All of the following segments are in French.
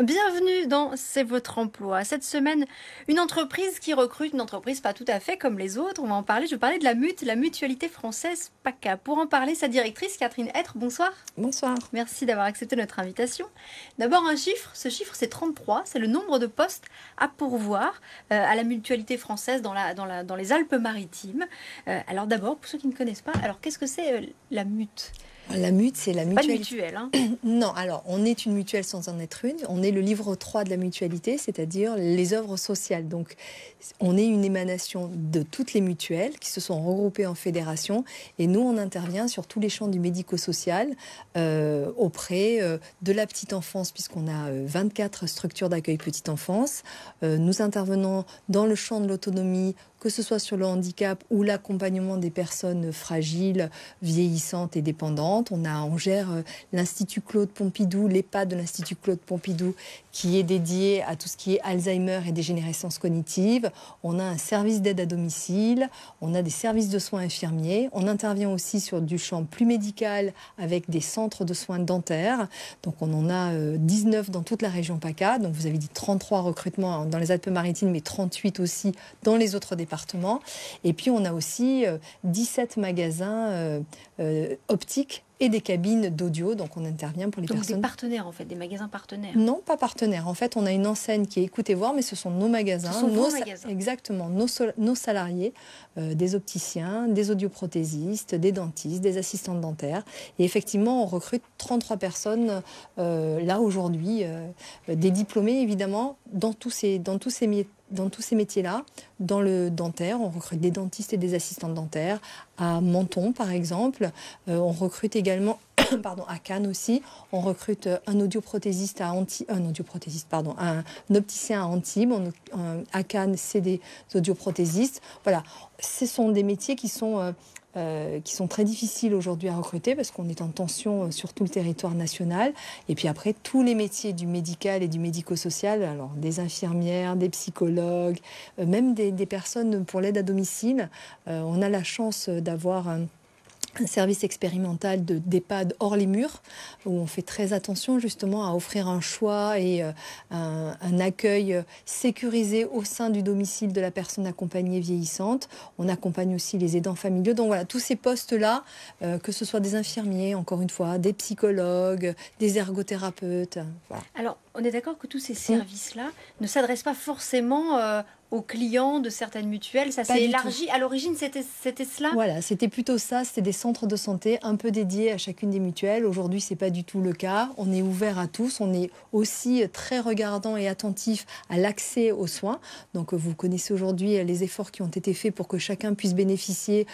Bienvenue dans C'est votre emploi. Cette semaine, une entreprise qui recrute, une entreprise pas tout à fait comme les autres. On va en parler. Je vais parler de la MUT, la Mutualité Française PACA. Pour en parler, sa directrice Catherine Hêtre, bonsoir. Bonsoir. Merci d'avoir accepté notre invitation. D'abord un chiffre, ce chiffre c'est 33, c'est le nombre de postes à pourvoir à la Mutualité Française dans les Alpes-Maritimes. Alors d'abord, pour ceux qui ne connaissent pas, alors qu'est-ce que c'est la MUT? La MUT, c'est la Pas de mutualité. mutuelle, hein. Non, alors on est une mutuelle sans en être une. On est le livre 3 de la mutualité, c'est-à-dire les œuvres sociales. Donc on est une émanation de toutes les mutuelles qui se sont regroupées en fédération. Et nous, on intervient sur tous les champs du médico-social auprès de la petite enfance, puisqu'on a 24 structures d'accueil petite enfance. Nous intervenons dans le champ de l'autonomie, que ce soit sur le handicap ou l'accompagnement des personnes fragiles, vieillissantes et dépendantes. On gère l'Institut Claude Pompidou, l'EHPAD de l'Institut Claude Pompidou, qui est dédié à tout ce qui est Alzheimer et dégénérescence cognitive. On a un service d'aide à domicile, on a des services de soins infirmiers. On intervient aussi sur du champ plus médical avec des centres de soins dentaires. Donc on en a 19 dans toute la région PACA. Donc vous avez dit 33 recrutements dans les Alpes-Maritimes, mais 38 aussi dans les autres départements. Et puis on a aussi 17 magasins optiques et des cabines d'audio, donc on intervient pour les personnes... Des partenaires en fait, des magasins partenaires. Non, pas partenaires. En fait, on a une enseigne qui est Écoutez voir, mais ce sont nos magasins. Ce sont vos magasins. Exactement, nos salariés, des opticiens, des audioprothésistes, des dentistes, des assistantes dentaires. Et effectivement, on recrute 33 personnes là aujourd'hui, des diplômés évidemment, dans tous ces métiers-là. Dans le dentaire, on recrute des dentistes et des assistantes dentaires. À Menton, par exemple, on recrute également, à Cannes aussi, on recrute un audioprothésiste un opticien à Antibes. À Cannes, c'est des audioprothésistes. Voilà, ce sont des métiers qui sont très difficiles aujourd'hui à recruter parce qu'on est en tension sur tout le territoire national. Et puis après, tous les métiers du médical et du médico-social, alors des infirmières, des psychologues, même des personnes pour l'aide à domicile. On a la chance d'avoir un service expérimental d'EHPAD hors les murs, où on fait très attention justement à offrir un choix et un accueil sécurisé au sein du domicile de la personne accompagnée vieillissante. On accompagne aussi les aidants familiaux. Donc voilà, tous ces postes-là, que ce soit des infirmiers, encore une fois, des psychologues, des ergothérapeutes. Voilà. Alors, on est d'accord que tous ces services-là ne s'adressent pas forcément aux clients de certaines mutuelles. Ça s'est élargi. À l'origine, c'était cela? Voilà, c'était plutôt ça. C'était des centres de santé un peu dédiés à chacune des mutuelles. Aujourd'hui, ce n'est pas du tout le cas. On est ouvert à tous. On est aussi très regardant et attentif à l'accès aux soins. Donc, vous connaissez aujourd'hui les efforts qui ont été faits pour que chacun puisse bénéficier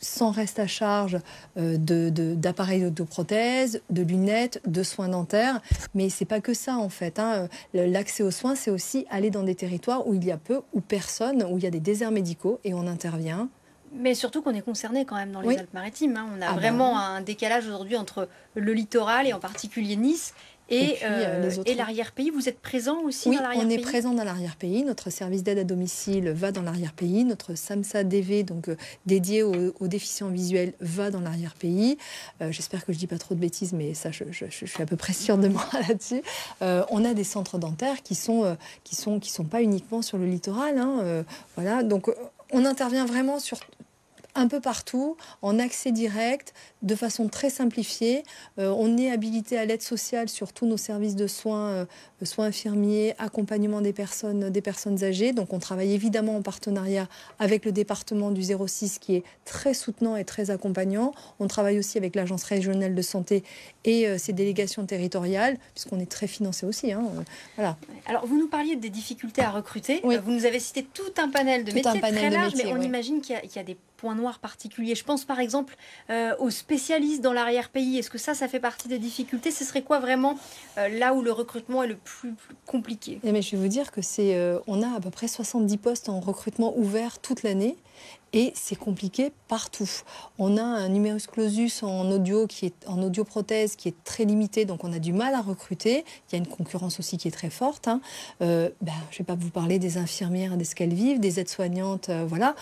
sans reste à charge d'appareils d'autoprothèse, de lunettes, de soins dentaires. Mais c'est pas que ça en fait. L'accès aux soins, c'est aussi aller dans des territoires où il y a peu ou personne, où il y a des déserts médicaux et on intervient. Mais surtout qu'on est concerné quand même dans les Alpes-Maritimes. On a vraiment un décalage aujourd'hui entre le littoral et en particulier Nice et l'arrière-pays. Vous êtes présent aussi dans l'arrière-pays? Oui, on est présent dans l'arrière-pays. Notre service d'aide à domicile va dans l'arrière-pays. Notre SAMSA DV, donc dédié aux déficients visuels, va dans l'arrière-pays. J'espère que je ne dis pas trop de bêtises, mais ça, je suis à peu près sûre de moi là-dessus. On a des centres dentaires qui sont pas uniquement sur le littoral. Voilà, donc on intervient vraiment sur un peu partout, en accès direct, de façon très simplifiée. On est habilité à l'aide sociale sur tous nos services de soins, soins infirmiers, accompagnement des personnes âgées. Donc on travaille évidemment en partenariat avec le département du 06 qui est très soutenant et très accompagnant. On travaille aussi avec l'Agence régionale de santé et ses délégations territoriales, puisqu'on est très financé aussi. Voilà. Alors vous nous parliez des difficultés à recruter. Oui. Vous nous avez cité tout un panel de métiers très large, mais on imagine qu'il y a des points noirs particuliers. Je pense par exemple aux spécialistes dans l'arrière-pays. Est-ce que ça fait partie des difficultés? Ce serait quoi vraiment là où le recrutement est le plus compliqué? Mais je vais vous dire que on a à peu près 70 postes en recrutement ouvert toute l'année. Et c'est compliqué partout. On a un numerus clausus en audioprothèse qui est très limité, donc on a du mal à recruter. Il y a une concurrence aussi qui est très forte. Je ne vais pas vous parler des infirmières, de ce qu'elles vivent, des aides-soignantes. Voilà.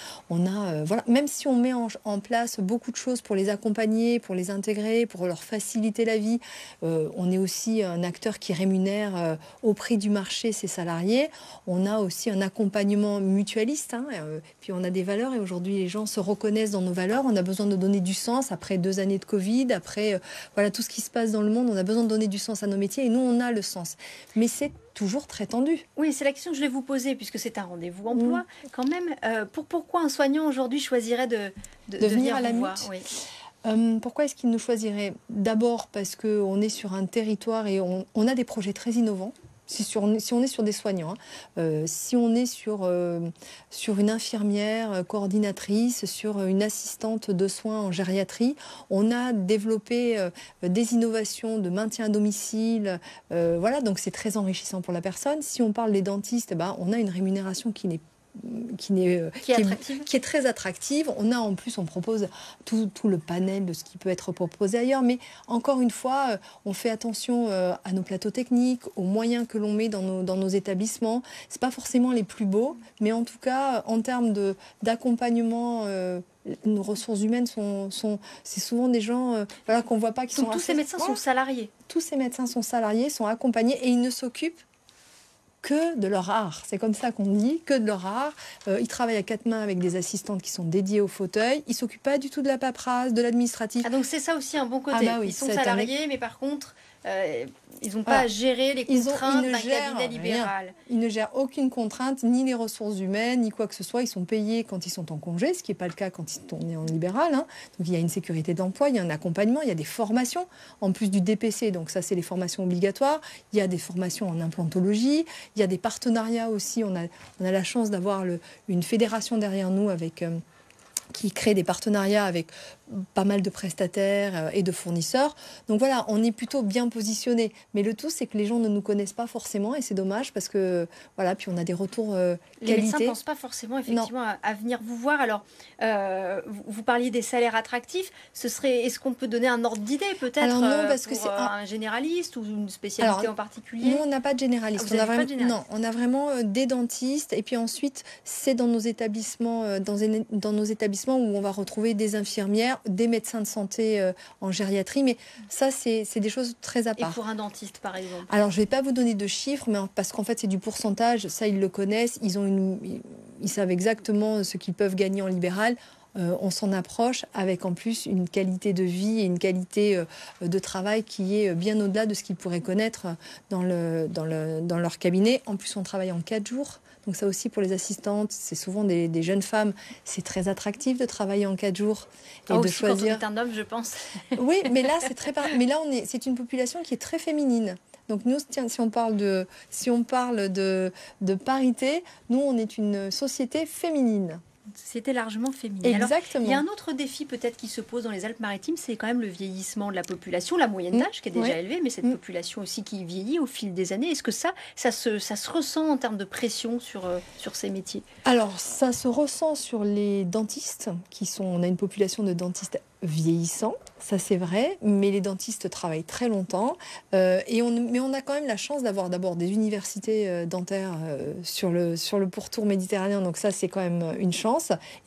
Même si on met en place beaucoup de choses pour les accompagner, pour les intégrer, pour leur faciliter la vie, on est aussi un acteur qui rémunère au prix du marché ses salariés. On a aussi un accompagnement mutualiste. Puis on a des valeurs et aujourd'hui les gens se reconnaissent dans nos valeurs. On a besoin de donner du sens après 2 années de Covid, après tout ce qui se passe dans le monde. On a besoin de donner du sens à nos métiers et nous on a le sens. Mais c'est toujours très tendu. Oui, c'est la question que je vais vous poser puisque c'est un rendez-vous emploi. Quand même, pourquoi un soignant aujourd'hui choisirait de venir à la voir, MUT? Oui. Pourquoi est-ce qu'il nous choisirait? D'abord parce qu'on est sur un territoire et on a des projets très innovants. Si on est sur des soignants, si on est sur une infirmière coordinatrice, sur une assistante de soins en gériatrie, on a développé des innovations de maintien à domicile. Donc c'est très enrichissant pour la personne. Si on parle des dentistes, on a une rémunération qui est très attractive. On propose tout le panel de ce qui peut être proposé ailleurs. Mais encore une fois, on fait attention à nos plateaux techniques, aux moyens que l'on met dans nos établissements. Ce n'est pas forcément les plus beaux, mais en tout cas, en termes d'accompagnement, nos ressources humaines c'est souvent des gens qu'on ne voit pas qui sont... Tous ces médecins sont salariés. Tous ces médecins sont salariés, sont accompagnés et ils ne s'occupent que de leur art. C'est comme ça qu'on dit, que de leur art. Ils travaillent à 4 mains avec des assistantes qui sont dédiées au fauteuil. Ils ne s'occupent pas du tout de la paperasse, de l'administratif. Ah, donc c'est ça aussi un bon côté. Oui, ils sont salariés, mais par contre, ils n'ont pas à gérer les contraintes d'un cabinet libéral. Rien. Ils ne gèrent aucune contrainte, ni les ressources humaines, ni quoi que ce soit. Ils sont payés quand ils sont en congé, ce qui n'est pas le cas quand on est en libéral. Donc il y a une sécurité d'emploi, il y a un accompagnement, il y a des formations, en plus du DPC. Donc ça, c'est les formations obligatoires. Il y a des formations en implantologie. Il y a des partenariats aussi. On a la chance d'avoir une fédération derrière nous qui crée des partenariats avec pas mal de prestataires et de fournisseurs. Donc voilà, on est plutôt bien positionné. Mais le tout, c'est que les gens ne nous connaissent pas forcément et c'est dommage parce que, puis on a des retours qualité. Les médecins ne pensent pas forcément effectivement à venir vous voir. Alors, vous parliez des salaires attractifs. Est-ce qu'on peut donner un ordre d'idée peut-être pour un généraliste ou une spécialité en particulier? Nous, on n'a pas de généraliste. Non, on a vraiment des dentistes et puis ensuite, c'est dans nos établissements, dans nos établissements où on va retrouver des infirmières, des médecins de santé en gériatrie, mais ça, c'est des choses très à part. Et pour un dentiste, par exemple? Alors, je ne vais pas vous donner de chiffres, mais parce qu'en fait, c'est du pourcentage. Ça, ils le connaissent. Ils savent exactement ce qu'ils peuvent gagner en libéral. On s'en approche avec en plus une qualité de vie et une qualité de travail qui est bien au-delà de ce qu'ils pourraient connaître dans leur cabinet. En plus, on travaille en 4 jours. Donc ça aussi pour les assistantes, c'est souvent des jeunes femmes. C'est très attractif de travailler en 4 jours et de choisir. Quand on est un homme, je pense. Oui, mais là c'est une population qui est très féminine. Donc nous, si on parle de parité, nous on est une société féminine. C'était largement féminin. Exactement. Alors, il y a un autre défi peut-être qui se pose dans les Alpes-Maritimes, c'est quand même le vieillissement de la population, la moyenne d'âge qui est déjà élevée, mais cette population aussi qui vieillit au fil des années. Est-ce que ça se ressent en termes de pression sur ces métiers? Alors, ça se ressent sur les dentistes, on a une population de dentistes vieillissants, ça c'est vrai, mais les dentistes travaillent très longtemps mais on a quand même la chance d'avoir d'abord des universités dentaires sur le pourtour méditerranéen, donc ça c'est quand même une chance.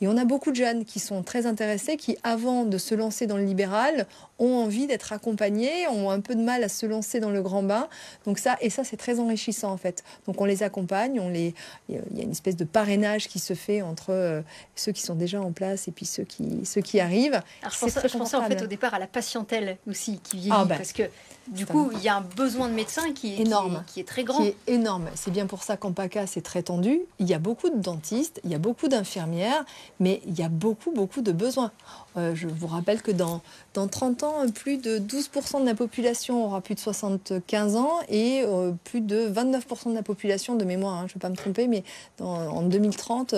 Et on a beaucoup de jeunes qui sont très intéressés, qui avant de se lancer dans le libéral ont envie d'être accompagnés, ont un peu de mal à se lancer dans le grand bain. Donc ça c'est très enrichissant en fait. Donc on les accompagne, il y a une espèce de parrainage qui se fait entre ceux qui sont déjà en place et puis ceux qui arrivent. Alors, je pensais en fait au départ à la patientèle aussi qui vieillit, parce que du coup il y a un besoin de médecins qui est énorme, qui est très grand. Qui est énorme. C'est bien pour ça qu'en PACA c'est très tendu. Il y a beaucoup de dentistes, il y a beaucoup d'infirmières, mais il y a beaucoup de besoins. Je vous rappelle que dans 30 ans, plus de 12% de la population aura plus de 75 ans et plus de 29% de la population, de mémoire, je ne vais pas me tromper, mais en 2030,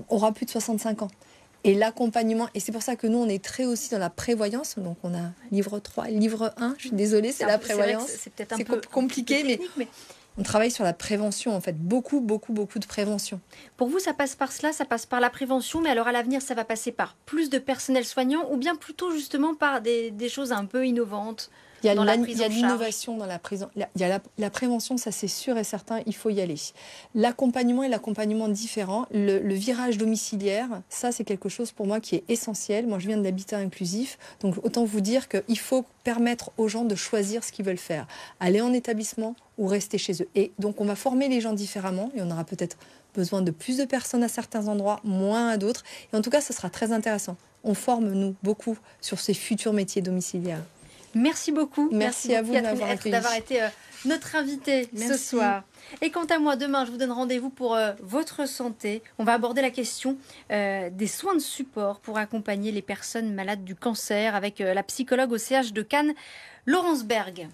aura plus de 65 ans. Et l'accompagnement, et c'est pour ça que nous, on est très aussi dans la prévoyance. Donc, on a livre 3, livre 1, je suis désolée, c'est la prévoyance. C'est peut-être un peu compliqué, mais On travaille sur la prévention, en fait, beaucoup de prévention. Pour vous, ça passe par cela, ça passe par la prévention, mais alors à l'avenir, ça va passer par plus de personnel soignant ou bien plutôt justement par des choses un peu innovantes dans la prise Il y a en charge? l'innovation dans la prise. Il y a la prévention, ça c'est sûr et certain, il faut y aller. L'accompagnement et l'accompagnement différent, le virage domiciliaire, ça c'est quelque chose pour moi qui est essentiel. Moi je viens de l'habitat inclusif, donc autant vous dire qu'il faut permettre aux gens de choisir ce qu'ils veulent faire. Aller en établissement ou rester chez eux. Et donc on va former les gens différemment et on aura peut-être besoin de plus de personnes à certains endroits, moins à d'autres. Et en tout cas, ce sera très intéressant. On forme, nous, beaucoup sur ces futurs métiers domiciliaires. Merci beaucoup. Merci à vous d'avoir été notre invité ce soir. Et quant à moi, demain, je vous donne rendez-vous pour votre santé. On va aborder la question des soins de support pour accompagner les personnes malades du cancer avec la psychologue au CH de Cannes, Laurence Berg.